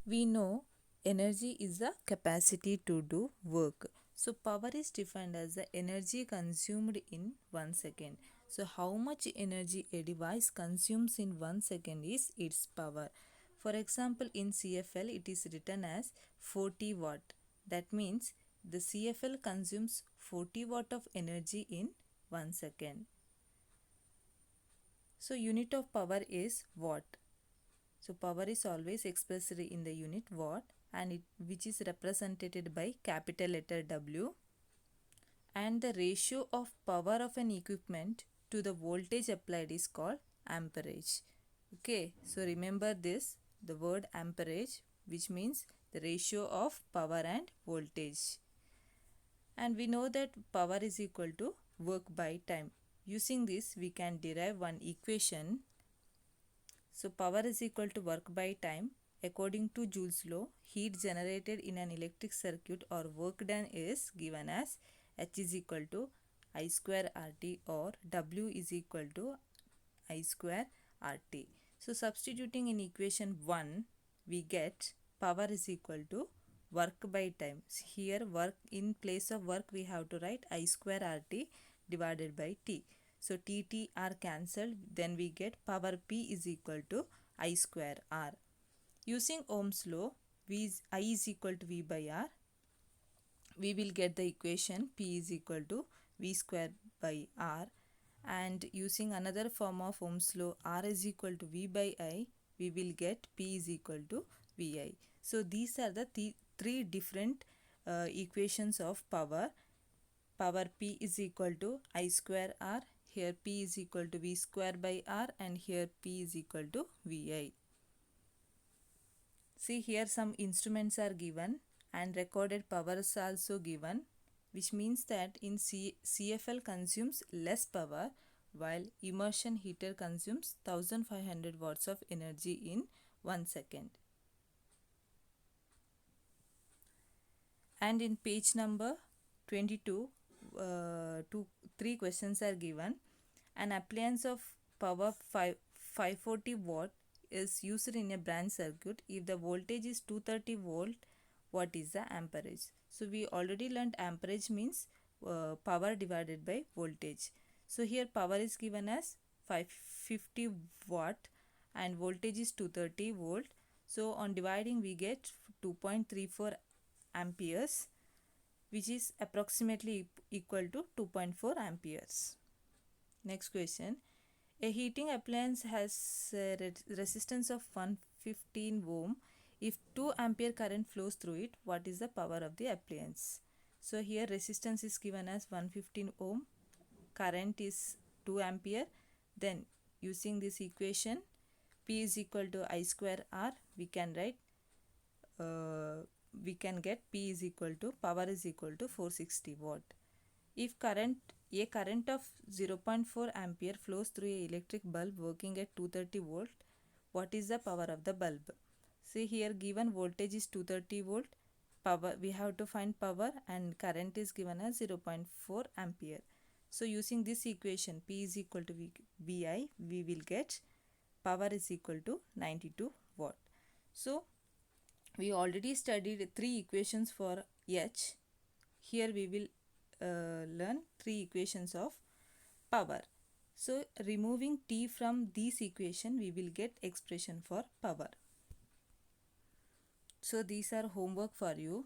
We know energy is the capacity to do work. So power is defined as the energy consumed in 1 second. So how much energy a device consumes in 1 second is its power. For example, in CFL it is written as 40 watt. That means the CFL consumes 40 watt of energy in 1 second. So unit of power is watt. So power is always expressed in the unit watt, and which is represented by capital letter W, and the ratio of power of an equipment to the voltage applied is called amperage. Okay, so remember this, the word amperage, which means the ratio of power and voltage. And we know that power is equal to work by time. Using this we can derive one equation. So power is equal to work by time. According to Joule's law, heat generated in an electric circuit or work done is given as H is equal to I square RT, or W is equal to I square RT. So substituting in equation 1, we get power is equal to work by time. Here work, in place of work we have to write I square RT divided by T. So T are cancelled, then we get power P is equal to I square R. Using Ohm's law, I is equal to V by R. We will get the equation P is equal to V square by R. And using another form of Ohm's law, R is equal to V by I, we will get P is equal to VI. So these are the three different equations of power. Power P is equal to I square R, here P is equal to V square by R, and here P is equal to VI. See, here some instruments are given and recorded power is also given, which means that in CFL consumes less power while immersion heater consumes 1500 watts of energy in 1 second. And in page number 22, three questions are given. An appliance of power 540 watt is used in a branch circuit. If the voltage is 230 volt, what is the amperage? So we already learned amperage means power divided by voltage. So here power is given as 550 watt and voltage is 230 volt. So on dividing we get 2.34 amperes, which is approximately equal to 2.4 amperes. Next question. A heating appliance has a resistance of 115 ohm. If 2 ampere current flows through it, what is the power of the appliance? So here resistance is given as 115 ohm, current is 2 ampere. Then using this equation, P is equal to I square R, we can write we can get P is equal to power is equal to 460 watt. If a current of 0.4 ampere flows through a electric bulb working at 230 volt, what is the power of the bulb? See, here given voltage is 230 volt, power we have to find power, and current is given as 0.4 ampere. So using this equation P is equal to VI, we will get power is equal to 92 watt. So we already studied three equations for H. Here we will learn three equations of power. So removing T from this equation, we will get expression for power. So these are homework for you.